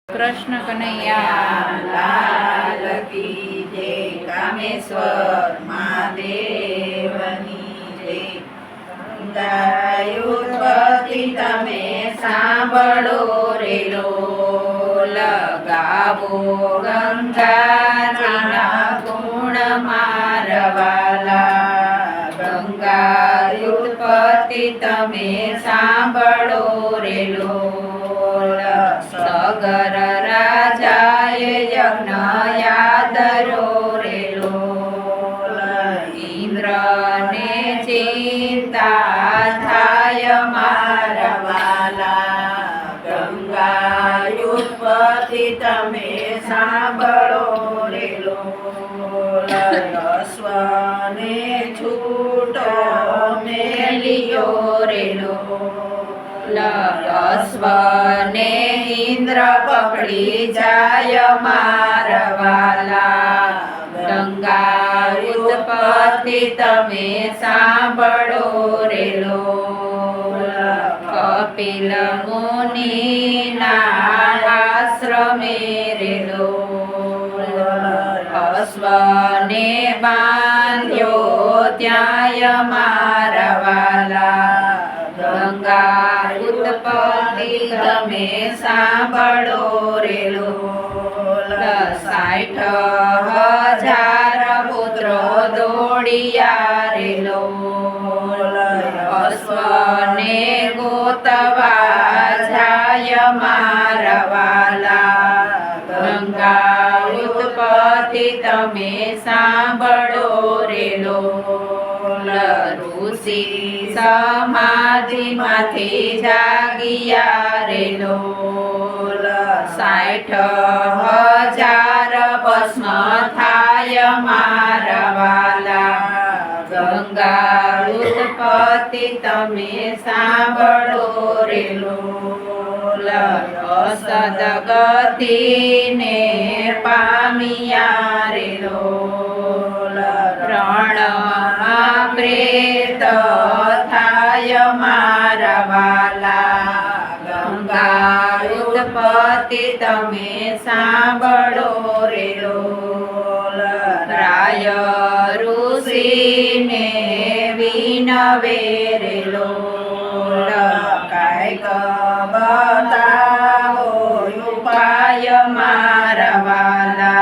કૃષ્ણ કનૈયા લાલ કી જય, કામેશ્વર મહાદેવની જય. ગંગાયુત્પત્તિ તમે સાંભળો રે લોલ, ગાવો ગંગાજીના ગુણ મારવાલા. ગંગાયુત્પત્તિ તમે સાંભળો રે લોલ, સગર રાજાએ યજ્ઞ યાદરો રે લોલ. ઇન્દ્રને ચિંતા થાય મારા વાલા, ગંગાયુત્પત્તિ તમે સાંભળો રે લોલ. અશ્વને છૂટો મેલિયો રે લોલ, અશ્વને ઇન્દ્ર પકડી જાય મારવાલા. ગંગાયુત્પત્તિ તમે સાંભળો રે લોલ, કપિલ મુનિના આશ્રમે રે લોલ. અશ્વને બાંધ્યો ત્યાંય મારવાલા. ગંગાયુત્પત્તિ તમે સાંભળો રે લોલ. 60,000 પુત્રો દોડિયા રે લોલ, અશ્વને ગોતવા જાય મારવાલા. ગંગાયુત્પત્તિ તમે સાંભળો રે લોલ. ઋષિ સમાધિમાંથી જાગિયા રે લોલ, 60,000 ભસ્મ થાય મારવાલા. ગંગાયુત્પત્તિ તમે સાંભળો રે લોલ. સદગતિને પામિયા રે લોલ, રણમાં પ્રેત થાય મારવાલા. ગંગાયુત્પત્તિ તમે સાંભળો રે લોલ. રાય ઋષિને વિનવે રે લોલ, કાંઈક બતાવો ઉપાય મારવાલા.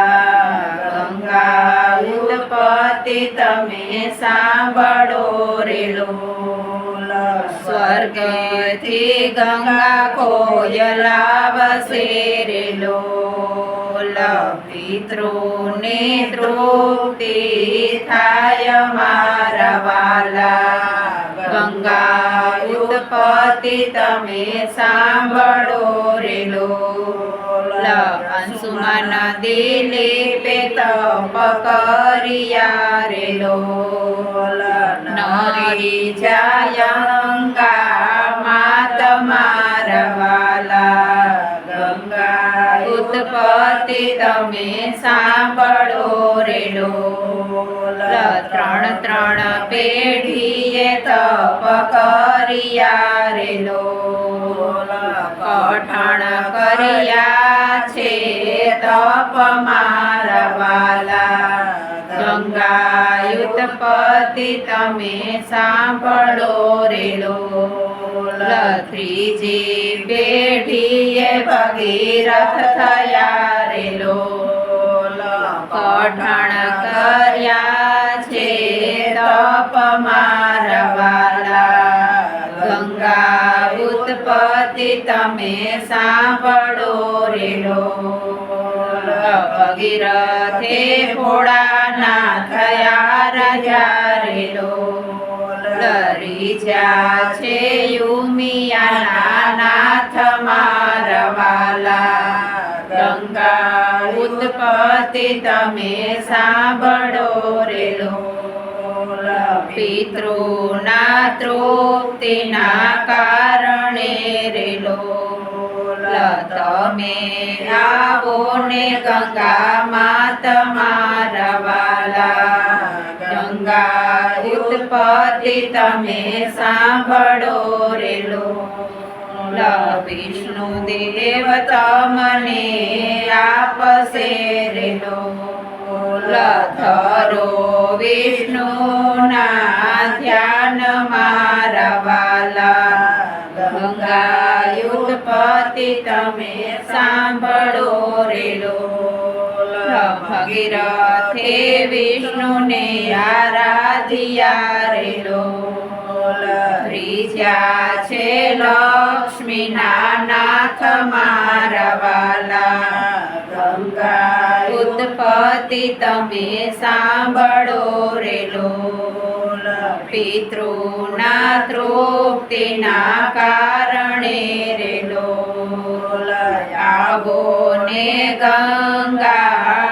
ગંગાયુત્પત્તિ તમે સાંભળો રે લોલ. સ્વર્ગથી ગંગા કોયલાવશે રે લોલ, પિતૃને તૃપ્તિ થાય મારવાલા. ગંગાયુત્પત્તિ તમે સાંભળો રે લોલ. અંશુમાન દિલીપે તપ કર્યા રે લોલ, નરી જાય માત મારવાલા. ગંગાયુત્પત્તિ તમે સાંભળો રે લોલ. 3 પેઢીએ તપ કર્યા રે લોલ, કઠણ કર્યા છે તપ મારવાલા. ગંગાયુત્પત્તિ તમે સાંભળો રે લોલ. 3જી પેઢીએ ભગીરથ થયા રે લોલ, કઠણ કર્યા છે તપ મારવાલા. ગંગાયુત્પત્તિ તમે સાંભળો રે લોલ. ભગીરથે ભોળાના થયા રાજા રે લોલ, રીજા છે યુમિયાના નાથ મારવાલા. ગંગાયુત્પત્તિ તમે સાંભળો રે લોલ. પિતૃના તૃપ્તિના કારણે રે લોલ, તમે આવો ને ગંગામાં તમારા વાલા ગંગા ઉત્પત્તિ તમે સાંભળો રે લોલ વિષ્ણુ દેવ તમને આપશે રે લોલ ધરો વિષ્ણુના ધ્યાન મારા વાલા ગંગા ઉત્પત્તિ તમે સાંભળો રે લોલ ભગીરથે વિષ્ણુને આરાધ્યા રે લોલ રીઝ્યા છે લક્ષ્મીના નાથ મારા વાલા ગંગા ઉત્પત્તિ તમે સાંભળો રે લોલ પિતૃના તૃપ્તિના કારણે રે લોલ આવો ને ગંગામાં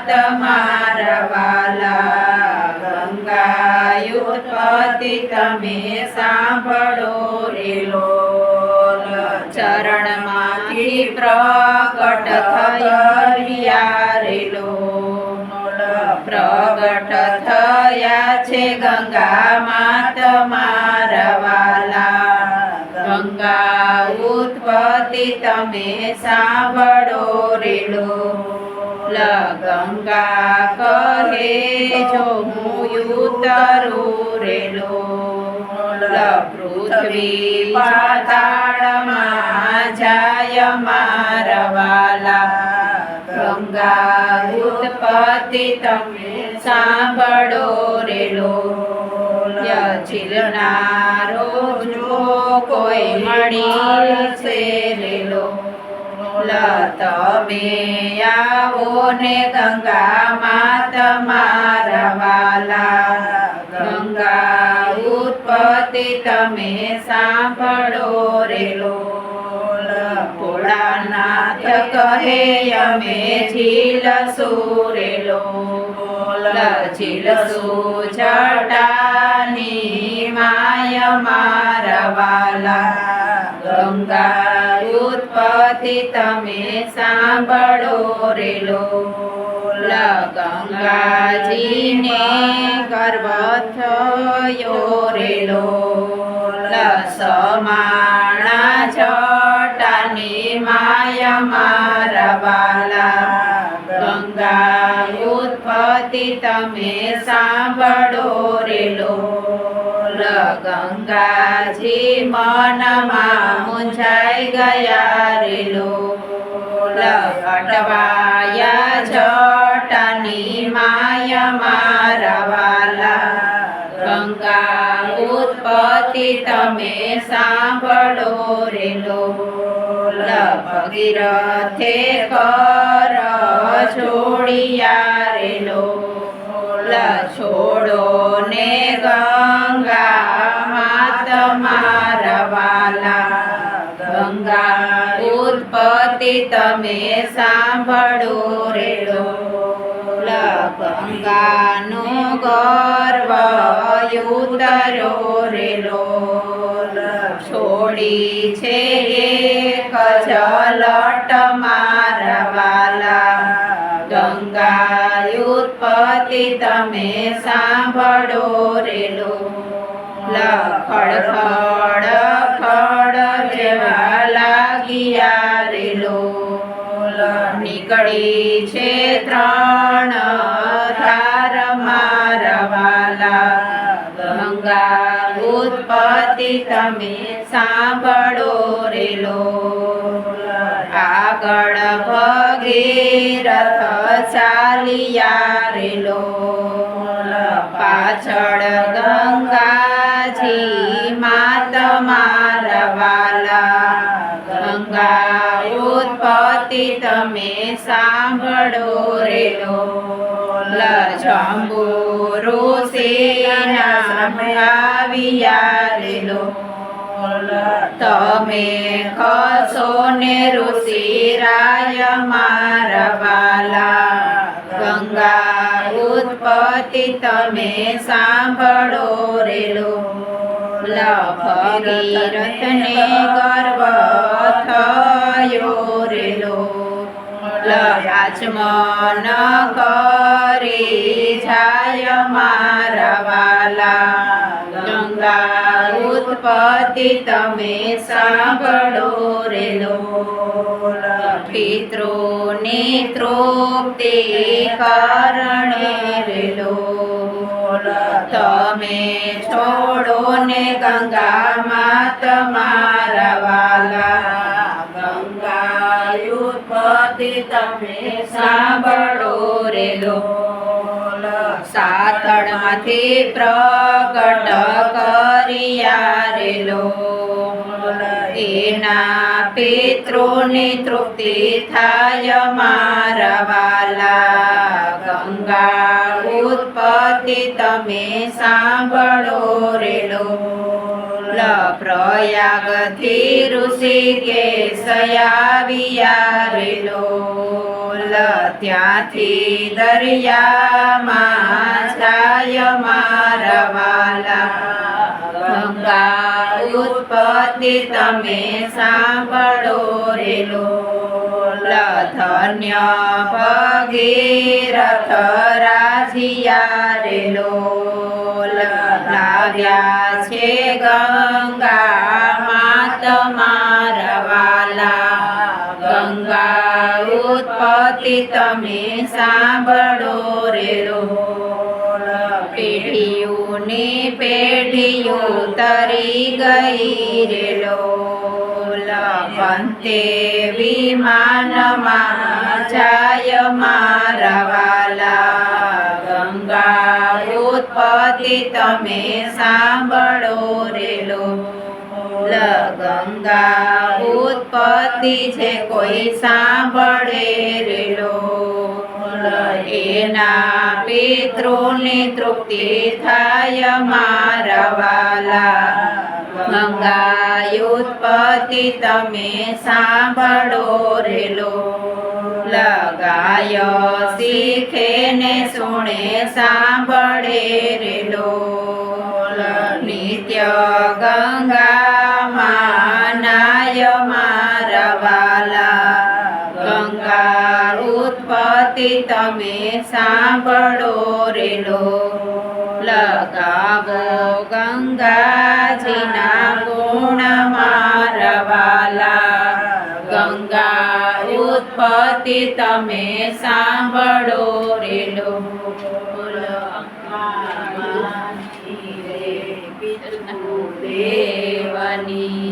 તમારા વાલા ગંગા ઉત્પત્તિ તમે સાંભળો રે લોલ ચરણમાંથી પ્રગટ થયા રે લોલ પ્રગટ થયા છે ગંગામાં તમારા વાલા ગંગા ઉત્પત્તિ તમે સાંભળો રે લોલ ગંગા કહે જો હું ઉતરું રે લોલ પૃથ્વી પાતાળમાં જાય મારા વાલા ગંગા ઉત્પત્તિ તમે સાંભળો રે લોલ ચીલનારો જો કોઈ મળી છે રે લોલ તમે આવો ને ગંગામાં તમારા વાલા ગંગા ઉત્પત્તિ તમે સાંભળો રે લોલ ભોળાનાથ કહે અમે ઝીલશું રે લોલ ઝીલશું જટાની માય મારા વાલા ગંગા ઉત્પત્તિ તમે સાંભળો રે લોલ ગંગાજીને ગર્વ થયો રે લોલ સમાણા જટાની માય મારા વાલા ગંગા ઉત્પત્તિ તમે સાંભળો રે લોલ ગંગાજી મનમાં મૂંઝાઈ ગયા રે લોલ અટવાયા જટાની માય મારા વાલા ગંગા ઉત્પત્તિ તમે સાંભળો રે લોલ ભગીરથે કર છોડિયા રે લોલ છોડો ને ગંગામાં તમારા વાલા ગંગા ઉત્પત્તિ તમે સાંભળો રે લોલ ગંગાનો ગર્વ ઉતરો રે લોલ છોડી છે એક જલટ મારા વાલા ગંગા ઉત્પત્તિ તમે સાંભળો રે લોલ ખડખડ ખડ જેવા લાગ્યા રે લોલ નીકળી છે ત્રણ ધાર મારા વાલા ગંગા ઉત્પત્તિ તમે સાંભળો રે લોલ આગળ ભગીરથ ચાલિયા રે લોલ પાછળ ગંગાજી માત મારા વાલા ગંગા ઉત્પત્તિ તમે સાંભળો રે લોલ જંબુ ઋષિના આવ્યા રે લોલ તમે ખસો ને ઋષિરાય મારા વાલા ગંગા ઉત્પત્તિ તમે સાંભળો રે લોલ ભગીરથને ગર્વ થયો થયો રે લોલ આચમન કરી જાય મારા વાલા ગંગા ઉત્પત્તિ તમે સાંભળો રે લોલ પિતૃની તૃપ્તિ કારણે રે લોલ તમે છોડો ને ગંગામાં તમારા વાલા ગંગા ઉત્પત્તિ તમે સાંભળો રે લોલ સાથળમાંથી પ્રગટ કર્યા રે લોલ એના પિતૃની તૃપ્તિ થાય મારા વાલા ગંગા ઉત્પત્તિ તમે સાંભળો રે લોલ પ્રયાગથી ઋષિકેશ આવ્યા રે લોલ ત્યાંથી દરિયામાં જાય મારા વાલા ગંગા ઉત્પત્તિ તમે સાંભળો રે લોલ ધન્ય ભગીરથ રાજીયા રે લોલ લાવ્યા છે ગંગા માત મારા વાલા ગંગા ઉત્પત્તિ તમે સાંભળો રે લોલ પેઢીઓની પેઢીઓ તરી ગઈ રે લોલ વંતે વિમાનમાં જાય મારા વાલા ગંગા ઉત્પત્તિ તમે સાંભળો રે લોલ ગંગા ઉત્પત્તિ છે કોઈ સાંભળે રે લોલ એના પિતૃની તૃપ્તિ થાય મારા વાલા ગંગા ઉત્પત્તિ તમે સાંભળો રે લોલ ગાય શીખે ને સુણે સાંભળે રે લોલ નિત્ય ગંગામાં નાય મારા વાલા ગંગા ઉત્પત્તિ તમે સાંભળો રે લોલ ગાવો ગંગાજીના ગુણ મારા વાલા ગંગા ઉત્પત્તિ તમે સાંભળો રે લોલ દેવની